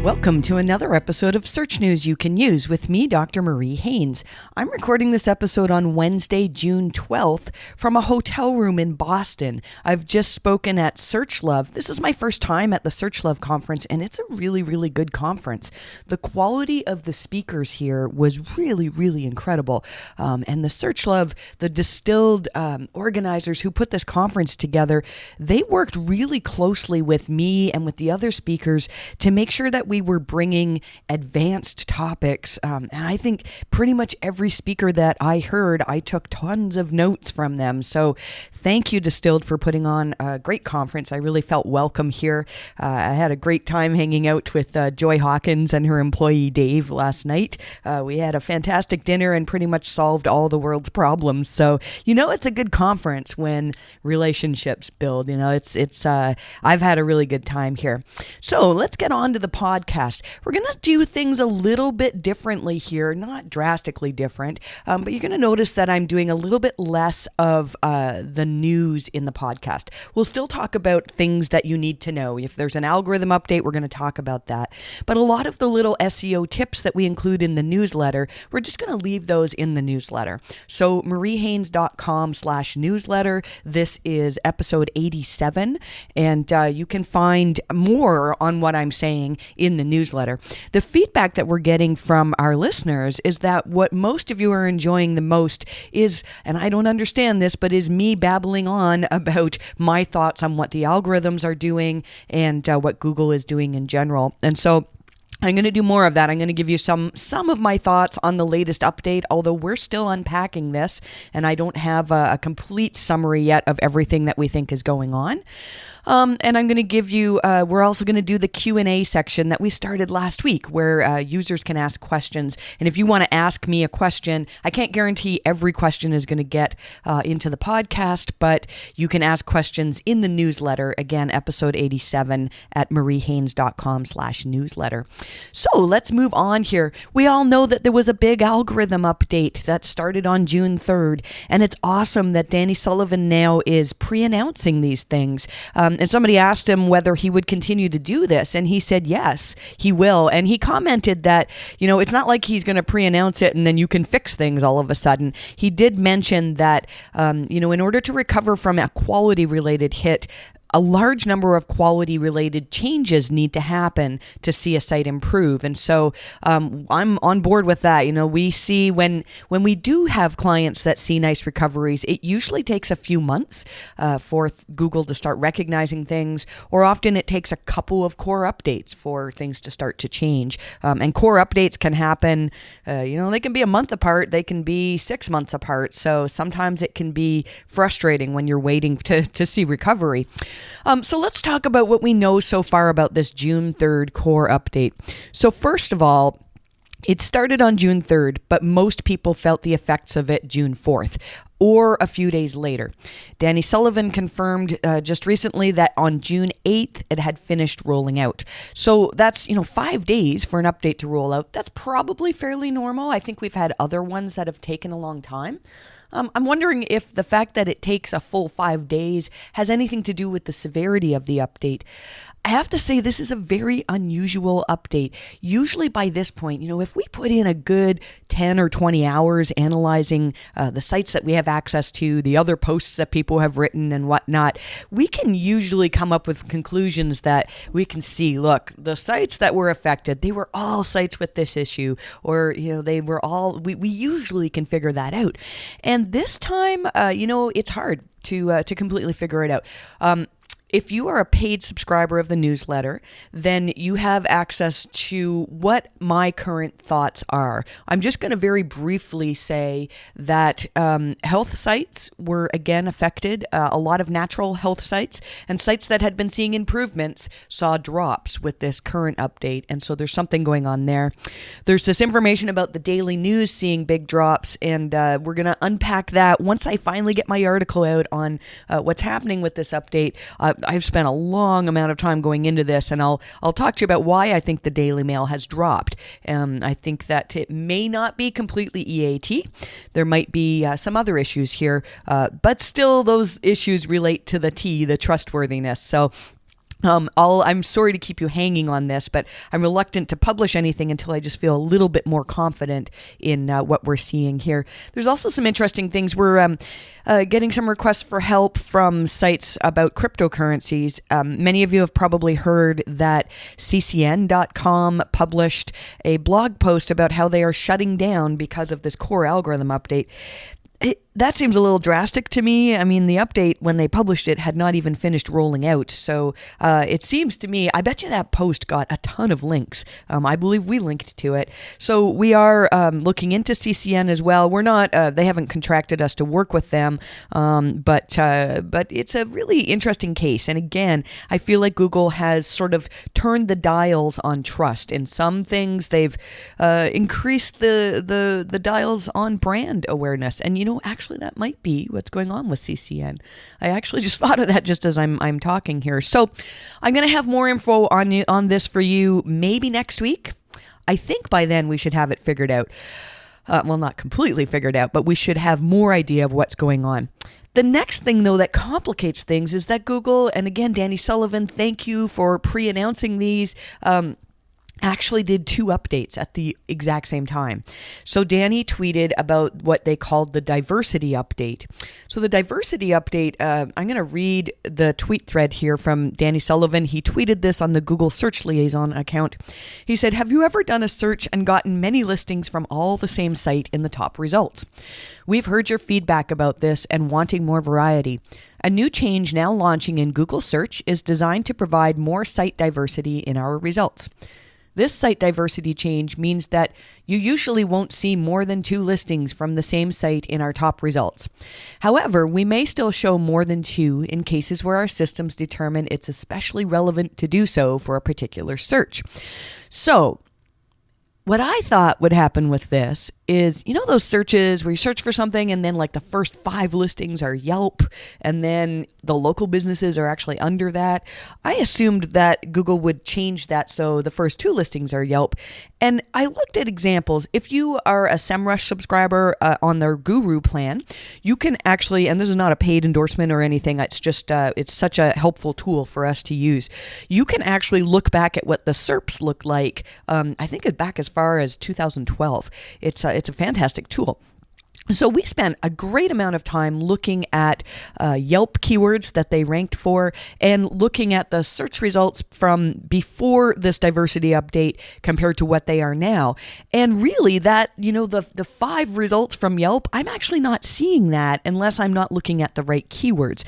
Welcome to another episode of Search News You Can Use with me, Dr. Marie Haynes. I'm recording this episode on Wednesday, June 12th from a hotel room in Boston. I've just spoken at SearchLove. This is my first time at the SearchLove conference, and it's a really, really good conference. The quality of the speakers here was really, really incredible. And the SearchLove, the distilled organizers who put this conference together, they worked really closely with me and with the other speakers to make sure that we were bringing advanced topics. And I think pretty much every speaker that I heard, I took tons of notes from them. So thank you, Distilled, for putting on a great conference. I really felt welcome here. I had a great time hanging out with Joy Hawkins and her employee Dave last night. We had a fantastic dinner and pretty much solved all the world's problems. So, it's a good conference when relationships build. I've had a really good time here. So let's get on to the podcast. We're going to do things a little bit differently here, not drastically different, but you're going to notice that I'm doing a little bit less of the news in the podcast. We'll still talk about things that you need to know. If there's an algorithm update, we're going to talk about that. But a lot of the little SEO tips that we include in the newsletter, we're just going to leave those in the newsletter. So mariehaynes.com/newsletter. This is episode 87, and you can find more on what I'm saying in the newsletter. The feedback that we're getting from our listeners is that what most of you are enjoying the most is, and I don't understand this, but is me babbling on about my thoughts on what the algorithms are doing and what Google is doing in general. And so I'm going to do more of that. I'm going to give you some of my thoughts on the latest update, although we're still unpacking this, and I don't have a complete summary yet of everything that we think is going on. And I'm going to give you, we're also going to do the Q&A section that we started last week where users can ask questions. And if you want to ask me a question, I can't guarantee every question is going to get into the podcast, but you can ask questions in the newsletter. Again, episode 87 at mariehaynes.com/newsletter. So let's move on here. We all know that there was a big algorithm update that started on June 3rd, and it's awesome that Danny Sullivan now is pre-announcing these things. And somebody asked him whether he would continue to do this, and he said yes, he will. And he commented that, it's not like he's going to pre-announce it and then you can fix things all of a sudden. He did mention that, in order to recover from a quality-related hit, a large number of quality-related changes need to happen to see a site improve. And so I'm on board with that. We see when we do have clients that see nice recoveries, it usually takes a few months for Google to start recognizing things, or often it takes a couple of core updates for things to start to change. And core updates can happen, they can be a month apart, they can be 6 months apart. So sometimes it can be frustrating when you're waiting to see recovery. So let's talk about what we know so far about this June 3rd core update. So first of all, it started on June 3rd, but most people felt the effects of it June 4th. Or a few days later. Danny Sullivan confirmed just recently that on June 8th, it had finished rolling out. So that's, 5 days for an update to roll out. That's probably fairly normal. I think we've had other ones that have taken a long time. I'm wondering if the fact that it takes a full 5 days has anything to do with the severity of the update. I have to say this is a very unusual update. Usually by this point, if we put in a good 10 or 20 hours analyzing the sites that we have access to, the other posts that people have written and whatnot, we can usually come up with conclusions that we can see, look, the sites that were affected, they were all sites with this issue, or, they were all, we usually can figure that out. And this time, it's hard to completely figure it out. If you are a paid subscriber of the newsletter, then you have access to what my current thoughts are. I'm just going to very briefly say that health sites were again affected. A lot of natural health sites and sites that had been seeing improvements saw drops with this current update. And so there's something going on there. There's this information about the daily news seeing big drops, and we're going to unpack that once I finally get my article out on what's happening with this update. I've spent a long amount of time going into this, and I'll talk to you about why I think the Daily Mail has dropped. I think that it may not be completely EAT. There might be some other issues here, but still those issues relate to the T, the trustworthiness. So I'm sorry to keep you hanging on this, but I'm reluctant to publish anything until I just feel a little bit more confident in what we're seeing here. There's also some interesting things. We're getting some requests for help from sites about cryptocurrencies. Many of you have probably heard that ccn.com published a blog post about how they are shutting down because of this core algorithm update. That seems a little drastic to me. I mean, the update, when they published it, had not even finished rolling out. So it seems to me, I bet you that post got a ton of links. I believe we linked to it. So we are looking into CCN as well. We're not, they haven't contracted us to work with them, but it's a really interesting case. And again, I feel like Google has sort of turned the dials on trust. In some things, they've increased the dials on brand awareness. And, actually, that might be what's going on with CCN. I actually just thought of that just as I'm talking here. So I'm going to have more info on this for you maybe next week. I think by then we should have it figured out. Well, not completely figured out, but we should have more idea of what's going on. The next thing, though, that complicates things is that Google, and again, Danny Sullivan, thank you for pre-announcing these, actually did 2 updates at the exact same time. So Danny tweeted about what they called the diversity update. So the diversity update, I'm going to read the tweet thread here from Danny Sullivan. He tweeted this on the Google Search Liaison account. He said, "Have you ever done a search and gotten many listings from all the same site in the top results? We've heard your feedback about this and wanting more variety. A new change now launching in Google Search is designed to provide more site diversity in our results. This site diversity change means that you usually won't see more than 2 listings from the same site in our top results. However, we may still show more than 2 in cases where our systems determine it's especially relevant to do so for a particular search." So, what I thought would happen with this is, those searches where you search for something and then like the first 5 listings are Yelp and then the local businesses are actually under that. I assumed that Google would change that so the first 2 listings are Yelp. And I looked at examples. If you are a SEMrush subscriber on their Guru plan, you can actually, and this is not a paid endorsement or anything, it's just, it's such a helpful tool for us to use. You can actually look back at what the SERPs look like, I think back as far as 2012. It's a fantastic tool. So we spent a great amount of time looking at Yelp keywords that they ranked for and looking at the search results from before this diversity update compared to what they are now. And really that, the 5 results from Yelp, I'm actually not seeing that unless I'm not looking at the right keywords.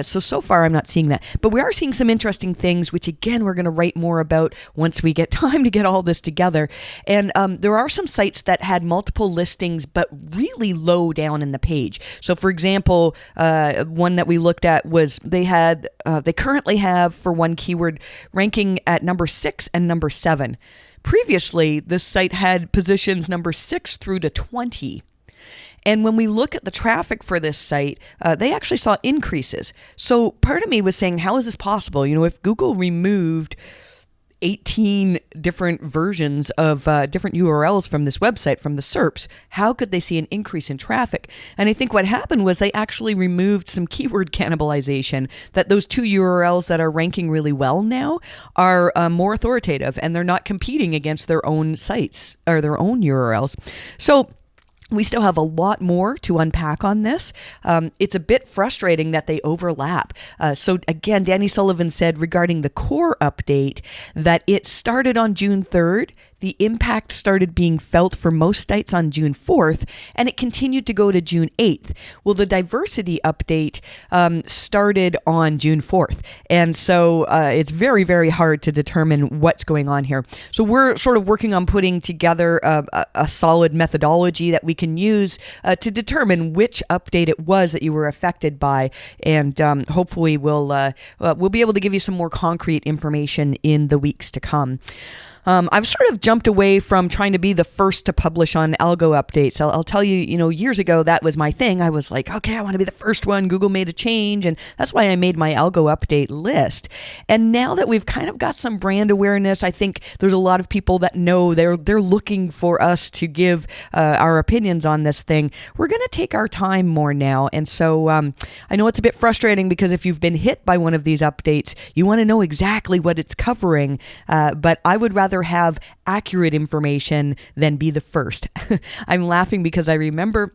So far I'm not seeing that. But we are seeing some interesting things, which again, we're going to write more about once we get time to get all this together. And there are some sites that had multiple listings, but really low down in the page. So for example, one that we looked at was they currently have for one keyword ranking at number 6 and number 7. Previously, this site had positions number 6 through to 20. And when we look at the traffic for this site, they actually saw increases. So part of me was saying, how is this possible? If Google removed 18 different versions of different URLs from this website, from the SERPs, how could they see an increase in traffic? And I think what happened was they actually removed some keyword cannibalization, that those 2 URLs that are ranking really well now are more authoritative and they're not competing against their own sites or their own URLs. So we still have a lot more to unpack on this. It's a bit frustrating that they overlap. So again, Danny Sullivan said regarding the core update that it started on June 3rd. The impact started being felt for most sites on June 4th, and it continued to go to June 8th. Well, the diversity update started on June 4th, and so it's very, very hard to determine what's going on here. So we're sort of working on putting together a solid methodology that we can use to determine which update it was that you were affected by, and hopefully we'll be able to give you some more concrete information in the weeks to come. I've sort of jumped away from trying to be the first to publish on algo updates. I'll tell you, years ago, that was my thing. I was like, okay, I want to be the first one. Google made a change, and that's why I made my algo update list. And now that we've kind of got some brand awareness, I think there's a lot of people that know they're looking for us to give our opinions on this thing. We're going to take our time more now. And so I know it's a bit frustrating because if you've been hit by one of these updates, you want to know exactly what it's covering. But I would rather have accurate information than be the first. I'm laughing because I remember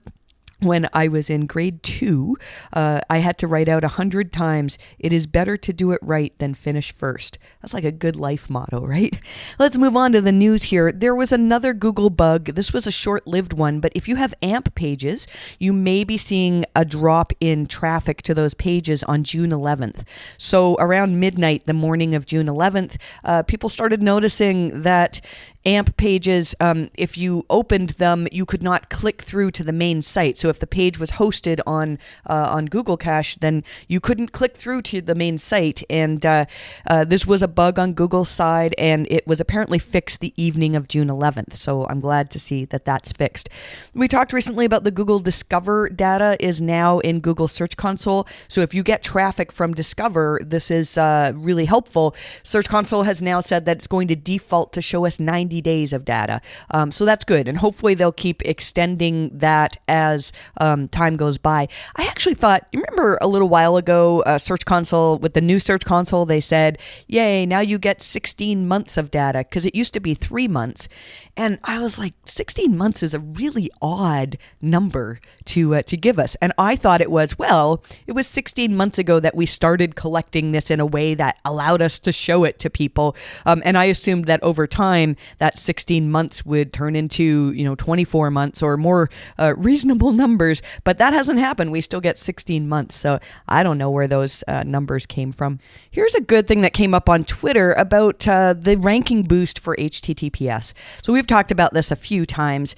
when I was in grade 2, I had to write out 100 times, "It is better to do it right than finish first." That's like a good life motto, right? Let's move on to the news here. There was another Google bug. This was a short-lived one, but if you have AMP pages, you may be seeing a drop in traffic to those pages on June 11th. So around midnight, the morning of June 11th, people started noticing that AMP pages, if you opened them, you could not click through to the main site. So if the page was hosted on Google Cache, then you couldn't click through to the main site. And this was a bug on Google's side, and it was apparently fixed the evening of June 11th. So I'm glad to see that that's fixed. We talked recently about the Google Discover data is now in Google Search Console. So if you get traffic from Discover, this is really helpful. Search Console has now said that it's going to default to show us 90 days of data. So that's good. And hopefully they'll keep extending that as time goes by. I actually thought, you remember a little while ago, Search Console, with the new Search Console, they said, yay, now you get 16 months of data, because it used to be 3 months. And I was like, 16 months is a really odd number to give us. And I thought it was 16 months ago that we started collecting this in a way that allowed us to show it to people. And I assumed that over time, that 16 months would turn into, 24 months or more reasonable numbers. But that hasn't happened. We still get 16 months. So I don't know where those numbers came from. Here's a good thing that came up on Twitter about the ranking boost for HTTPS. So we've talked about this a few times.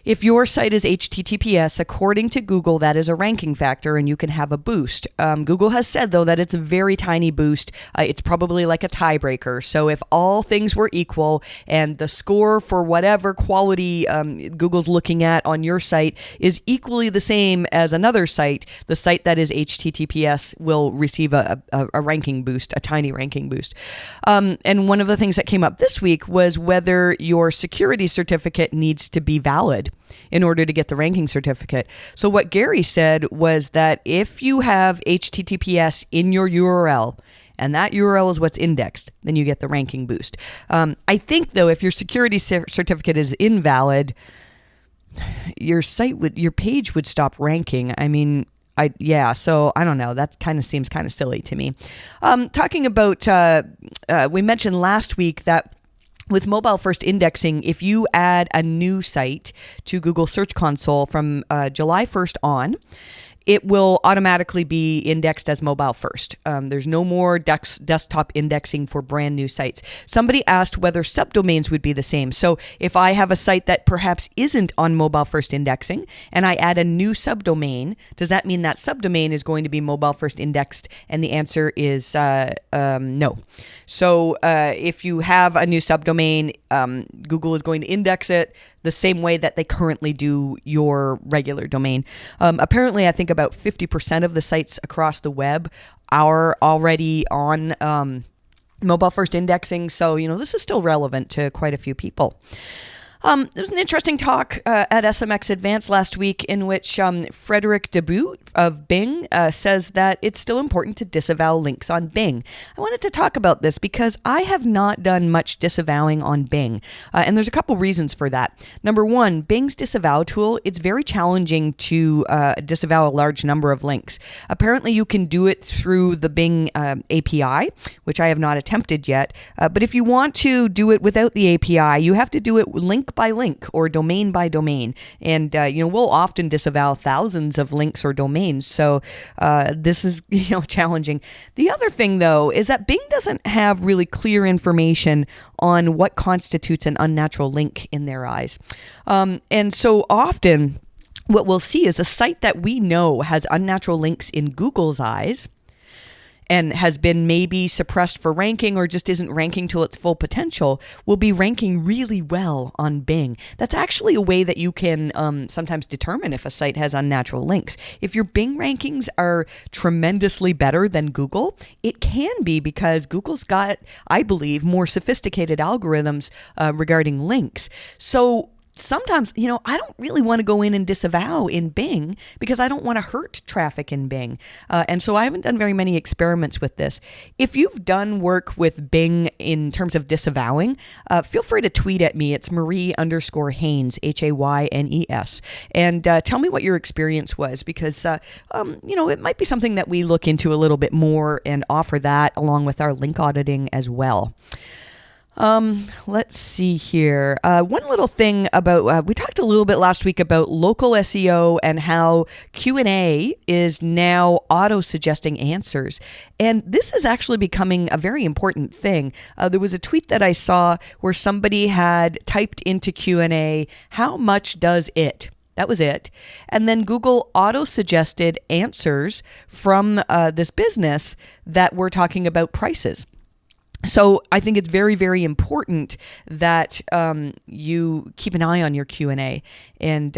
If your site is HTTPS, according to Google, that is a ranking factor and you can have a boost. Google has said, though, that it's a very tiny boost. It's probably like a tiebreaker. So if all things were equal and the score for whatever quality Google's looking at on your site is equally the same as another site, the site that is HTTPS will receive a ranking boost, a tiny ranking boost. And one of the things that came up this week was whether your security certificate needs to be valid in order to get the ranking certificate. So what Gary said was that if you have HTTPS in your URL, and that URL is what's indexed, then you get the ranking boost. I think, though, if your security certificate is invalid, your page would stop ranking. I mean, so I don't know. That kind of seems kind of silly to me. Talking about, we mentioned last week that with mobile first indexing, if you add a new site to Google Search Console from July 1st on, it will automatically be indexed as mobile first. There's no more desktop indexing for brand new sites. Somebody asked whether subdomains would be the same. So if I have a site that perhaps isn't on mobile first indexing and I add a new subdomain, does that mean that subdomain is going to be mobile first indexed? And the answer is no. So if you have a new subdomain, Google is going to index it the same way that they currently do your regular domain. Apparently, I think about 50% of the sites across the web are already on mobile first indexing. So, this is still relevant to quite a few people. There was an interesting talk at SMX Advanced last week in which Frederick Debout of Bing says that it's still important to disavow links on Bing. I wanted to talk about this because I have not done much disavowing on Bing, and there's a couple reasons for that. Number one, Bing's disavow tool, it's very challenging to disavow a large number of links. Apparently, you can do it through the Bing API, which I have not attempted yet, but if you want to do it without the API, you have to do it link by link or domain by domain. And, we'll often disavow thousands of links or domains. So this is, challenging. The other thing, though, is that Bing doesn't have really clear information on what constitutes an unnatural link in their eyes. And so often what we'll see is a site that we know has unnatural links in Google's eyes and has been maybe suppressed for ranking or just isn't ranking to its full potential will be ranking really well on Bing. That's actually a way that you can sometimes determine if a site has unnatural links. If your Bing rankings are tremendously better than Google, it can be because Google's got, I believe, more sophisticated algorithms regarding links. So sometimes, I don't really want to go in and disavow in Bing because I don't want to hurt traffic in Bing. And so I haven't done very many experiments with this. If you've done work with Bing in terms of disavowing, feel free to tweet at me. It's Marie_Haynes, Haynes. And tell me what your experience was because, it might be something that we look into a little bit more and offer that along with our link auditing as well. Let's see here. One little thing about, we talked a little bit last week about local SEO and how Q&A is now auto-suggesting answers. And this is actually becoming a very important thing. There was a tweet that I saw where somebody had typed into Q&A, how much does it? That was it. And then Google auto-suggested answers from this business that were talking about prices. So I think it's very, very important that you keep an eye on your Q&A. And,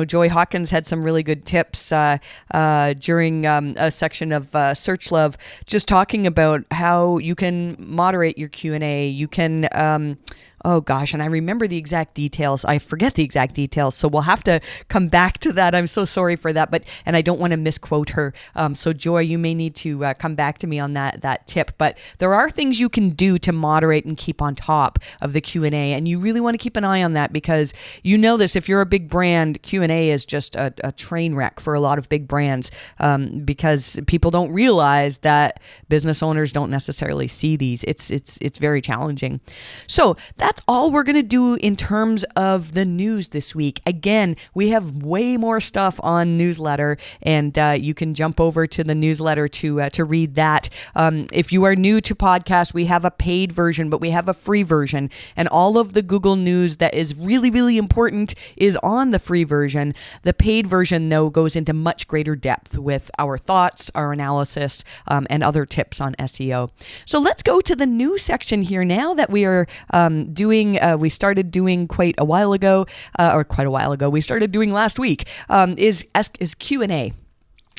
Joy Hawkins had some really good tips during a section of Search Love, just talking about how you can moderate your Q&A. You can... and I remember the exact details. I forget the exact details, so we'll have to come back to that. I'm so sorry for that, and I don't want to misquote her. So Joy, you may need to come back to me on that tip. But there are things you can do to moderate and keep on top of the Q&A, and you really want to keep an eye on that because you know this. If you're a big brand, Q&A is just a train wreck for a lot of big brands because people don't realize that business owners don't necessarily see these. It's very challenging. So that's all we're going to do in terms of the news this week. Again, we have way more stuff on newsletter, and you can jump over to the newsletter to read that. If you are new to podcast, we have a paid version, but we have a free version, and all of the Google News that is really, really important is on the free version. The paid version, though, goes into much greater depth with our thoughts, our analysis, and other tips on SEO. So let's go to the news section here now that we are we started doing quite a while ago, we started doing last week, is Q&A.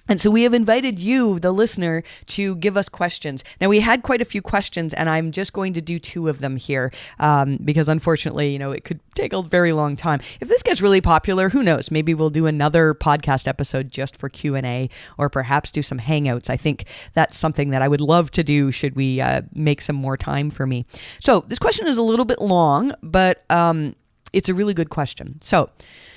And so we have invited you, the listener, to give us questions. Now, we had quite a few questions, and I'm just going to do 2 of them here because, unfortunately, it could take a very long time. If this gets really popular, who knows? Maybe we'll do another podcast episode just for Q&A or perhaps do some Hangouts. I think that's something that I would love to do should we make some more time for me. So this question is a little bit long, but it's a really good question. So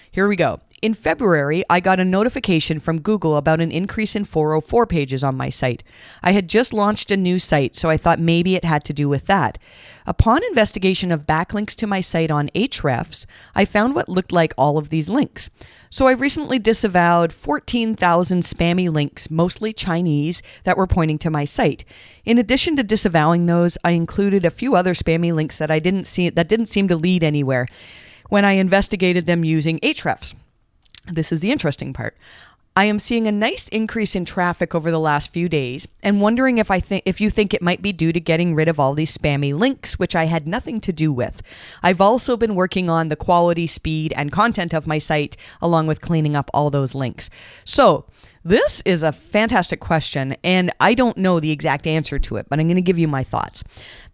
here we go. In February, I got a notification from Google about an increase in 404 pages on my site. I had just launched a new site, so I thought maybe it had to do with that. Upon investigation of backlinks to my site on Ahrefs, I found what looked like all of these links. So I recently disavowed 14,000 spammy links, mostly Chinese, that were pointing to my site. In addition to disavowing those, I included a few other spammy links that didn't seem to lead anywhere when I investigated them using Ahrefs. This is the interesting part. I am seeing a nice increase in traffic over the last few days and wondering if you think it might be due to getting rid of all these spammy links, which I had nothing to do with. I've also been working on the quality, speed, and content of my site, along with cleaning up all those links. So this is a fantastic question, and I don't know the exact answer to it, but I'm going to give you my thoughts.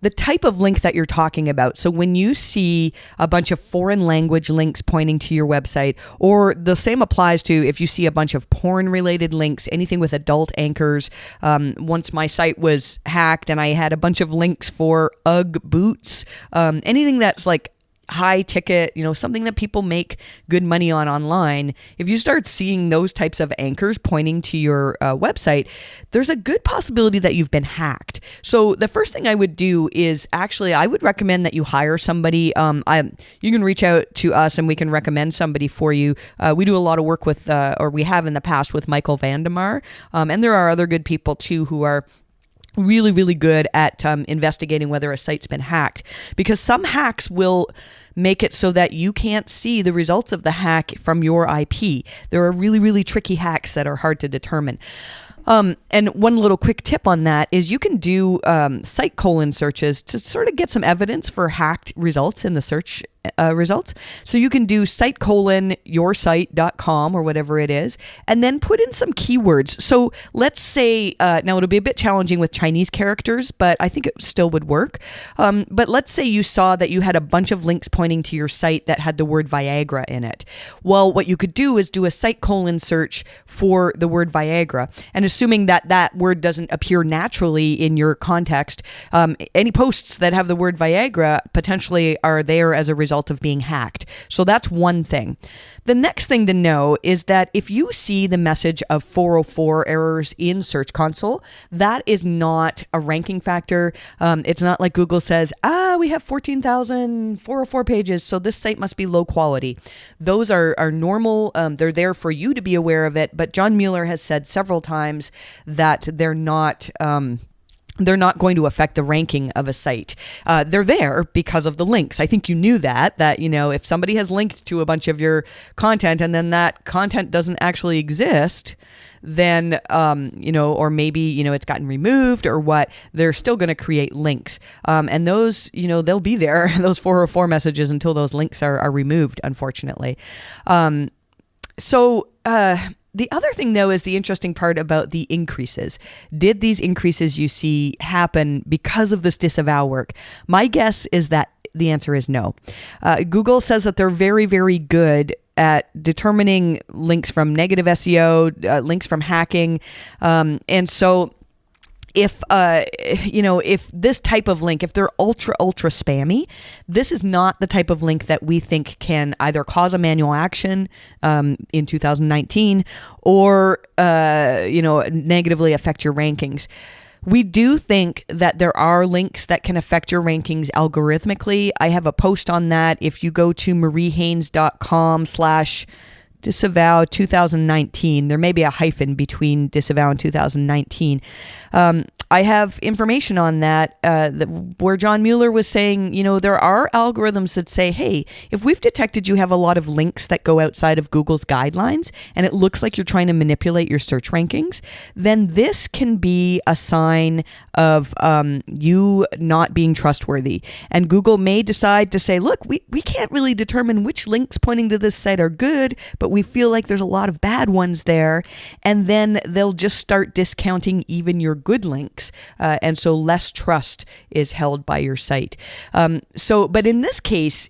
The type of link that you're talking about, so when you see a bunch of foreign language links pointing to your website, or the same applies to if you see a bunch of porn-related links, anything with adult anchors. Once my site was hacked and I had a bunch of links for UGG boots, anything that's like high ticket, something that people make good money on online. If you start seeing those types of anchors pointing to your website, there's a good possibility that you've been hacked. So the first thing I would do is I would recommend that you hire somebody. You can reach out to us and we can recommend somebody for you. We do a lot of work with, or we have in the past with Michael Vandemar. And there are other good people too who are really, really good at investigating whether a site's been hacked, because some hacks will make it so that you can't see the results of the hack from your IP. There are really, really tricky hacks that are hard to determine. And one little quick tip on that is you can do site colon searches to sort of get some evidence for hacked results in the search results. So you can do site colon yoursite.com or whatever it is, and then put in some keywords. So let's say, now it'll be a bit challenging with Chinese characters, but I think it still would work. But let's say you saw that you had a bunch of links pointing to your site that had the word Viagra in it. Well, what you could do is do a site colon search for the word Viagra. And assuming that that word doesn't appear naturally in your context, any posts that have the word Viagra potentially are there as a result of being hacked. So that's one thing. The next thing to know is that if you see the message of 404 errors in Search Console, that is not a ranking factor. It's not like Google says, we have 14,404 pages, so this site must be low quality. Those are normal. They're there for you to be aware of it. But John Mueller has said several times that they're not going to affect the ranking of a site. They're there because of the links. I think you knew that, if somebody has linked to a bunch of your content and then that content doesn't actually exist, then, or maybe, it's gotten removed or what, they're still going to create links. And those, they'll be there, those 404 messages until those links are removed, unfortunately. The other thing, though, is the interesting part about the increases. Did these increases you see happen because of this disavow work? My guess is that the answer is no. Google says that they're very, very good at determining links from negative SEO, links from hacking. And so if this type of link, if they're ultra spammy, this is not the type of link that we think can either cause a manual action in 2019 or negatively affect your rankings. We do think that there are links that can affect your rankings algorithmically. I have a post on that. If you go to mariehaynes.com/disavowed 2019. There may be a hyphen between disavow and 2019. I have information on that where John Mueller was saying, there are algorithms that say, hey, if we've detected you have a lot of links that go outside of Google's guidelines and it looks like you're trying to manipulate your search rankings, then this can be a sign of you not being trustworthy. And Google may decide to say, look, we can't really determine which links pointing to this site are good, but we feel like there's a lot of bad ones there. And then they'll just start discounting even your good links. And so less trust is held by your site. But in this case,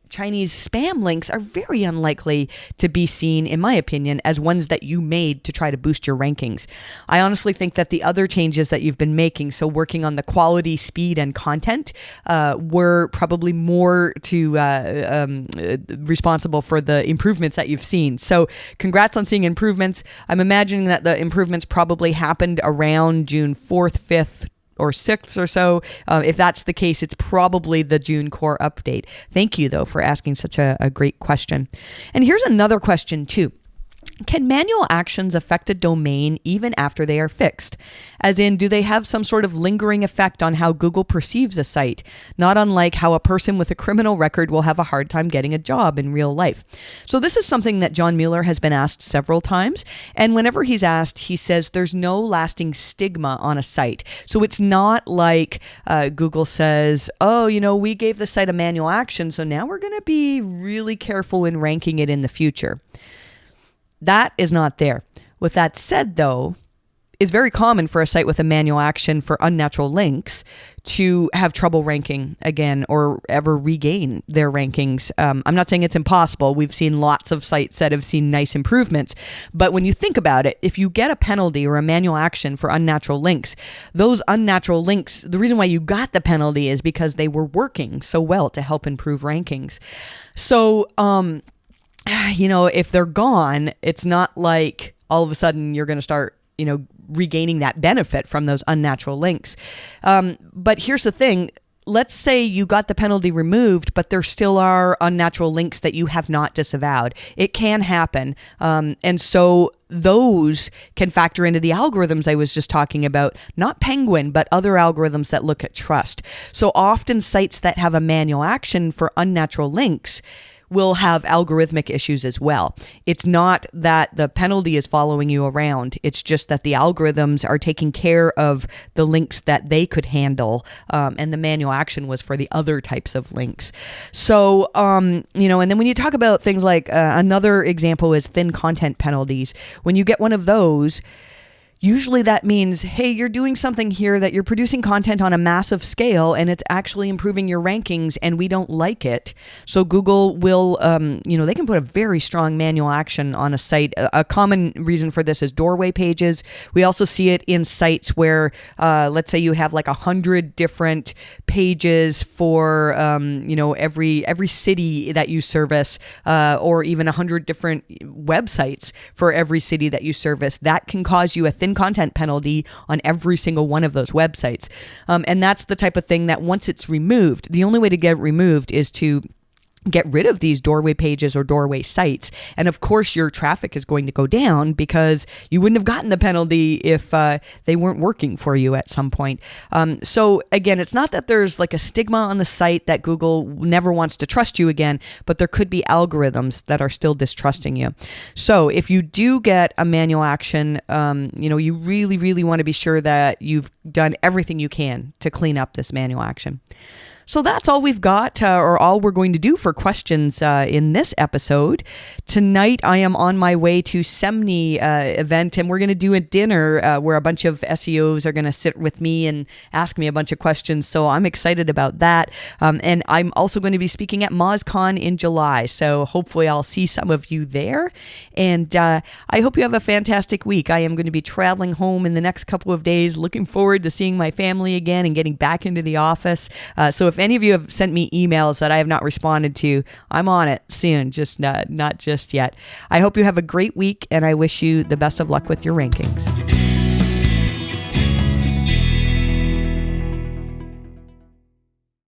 Chinese spam links are very unlikely to be seen, in my opinion, as ones that you made to try to boost your rankings. I honestly think that the other changes that you've been making, so working on the quality, speed, and content, were probably more responsible for the improvements that you've seen. So congrats on seeing improvements. I'm imagining that the improvements probably happened around June 4th, 5th, or 6th or so. If that's the case, it's probably the June core update. Thank you, though, for asking such a great question. And here's another question, too. Can manual actions affect a domain even after they are fixed? As in, do they have some sort of lingering effect on how Google perceives a site? Not unlike how a person with a criminal record will have a hard time getting a job in real life. So this is something that John Mueller has been asked several times. And whenever he's asked, he says there's no lasting stigma on a site. So it's not like Google says, we gave the site a manual action, so now we're going to be really careful in ranking it in the future. That is not there. With that said, though, it's very common for a site with a manual action for unnatural links to have trouble ranking again or ever regain their rankings. I'm not saying it's impossible. We've seen lots of sites that have seen nice improvements. But when you think about it, if you get a penalty or a manual action for unnatural links, those unnatural links, the reason why you got the penalty is because they were working so well to help improve rankings. So, if they're gone, it's not like all of a sudden you're going to start, regaining that benefit from those unnatural links. But here's the thing. Let's say you got the penalty removed, but there still are unnatural links that you have not disavowed. It can happen. And so those can factor into the algorithms I was just talking about, not Penguin, but other algorithms that look at trust. So often sites that have a manual action for unnatural links will have algorithmic issues as well. It's not that the penalty is following you around. It's just that the algorithms are taking care of the links that they could handle, and the manual action was for the other types of links. So, and then when you talk about things like another example is thin content penalties, when you get one of those, usually that means, hey, you're doing something here that you're producing content on a massive scale and it's actually improving your rankings and we don't like it. So Google will, they can put a very strong manual action on a site. A common reason for this is doorway pages. We also see it in sites where, let's say you have like 100 different pages for, every city that you service, or even 100 different websites for every city that you service. That can cause you a thin content penalty on every single one of those websites. And that's the type of thing that once it's removed, the only way to get it removed is to get rid of these doorway pages or doorway sites. And of course, your traffic is going to go down because you wouldn't have gotten the penalty if they weren't working for you at some point. So again, it's not that there's like a stigma on the site that Google never wants to trust you again, but there could be algorithms that are still distrusting you. So if you do get a manual action, you really, really want to be sure that you've done everything you can to clean up this manual action. So that's all we've got, or all we're going to do for questions in this episode. Tonight, I am on my way to Semney event, and we're going to do a dinner where a bunch of SEOs are going to sit with me and ask me a bunch of questions. So I'm excited about that. And I'm also going to be speaking at MozCon in July. So hopefully I'll see some of you there. And I hope you have a fantastic week. I am going to be traveling home in the next couple of days, looking forward to seeing my family again and getting back into the office. So if any of you have sent me emails that I have not responded to, I'm on it soon, just not just yet. I hope you have a great week, and I wish you the best of luck with your rankings.